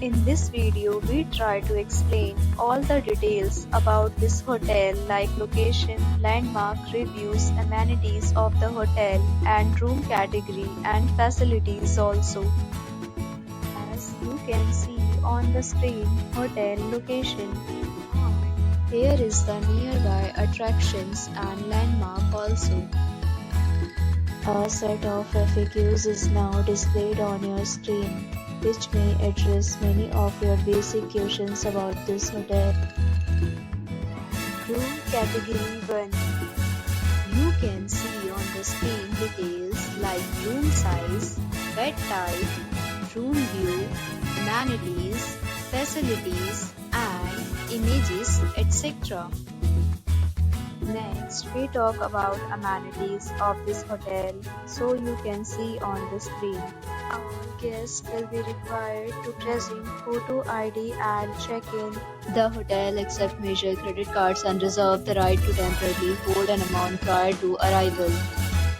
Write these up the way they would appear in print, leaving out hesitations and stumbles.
In this video, we try to explain all the details about this hotel like location, landmark, reviews, amenities of the hotel, and room category and facilities also. As you can see on the screen, hotel location. Here is the nearby attractions and landmark also. A set of FAQs is now displayed on your screen, which may address many of your basic questions about this hotel. Room Category 1. You can see on the screen details like room size, bed type, room view, amenities, facilities, and images, etc. Next, we talk about amenities of this hotel, so you can see on the screen. All guests will be required to present photo ID and check-in. The hotel accepts major credit cards and reserves the right to temporarily hold an amount prior to arrival.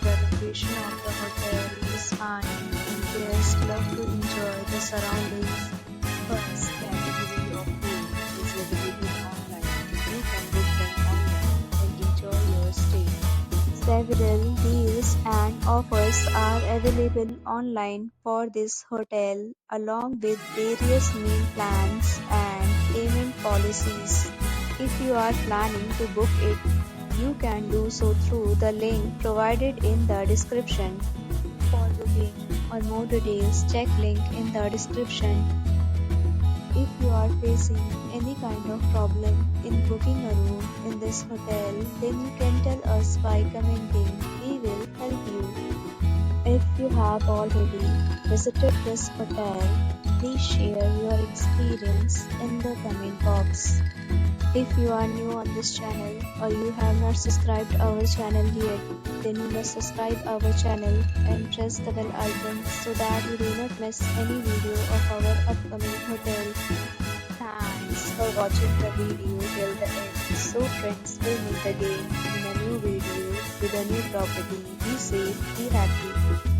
The location of the hotel is fine and guests love to enjoy the surroundings. First category of room is available online. You can book them online and enjoy your stay. Several deals and offers are available online for this hotel, along with various meal plans and payment policies. If you are planning to book it, you can do so through the link provided in the description. For booking or more details, check link in the description. If you are facing any kind of problem in booking a room in this hotel, then you can tell us by commenting. We will help you. If you have already visited this hotel, please share your experience in the comment box. If you are new on this channel or you have not subscribed our channel yet, then you must subscribe our channel and press the bell icon so that you do not miss any video of our upcoming hotel. Thanks for watching the video till the end. So friends, we'll meet again in a new video with a new property. Be safe, be happy.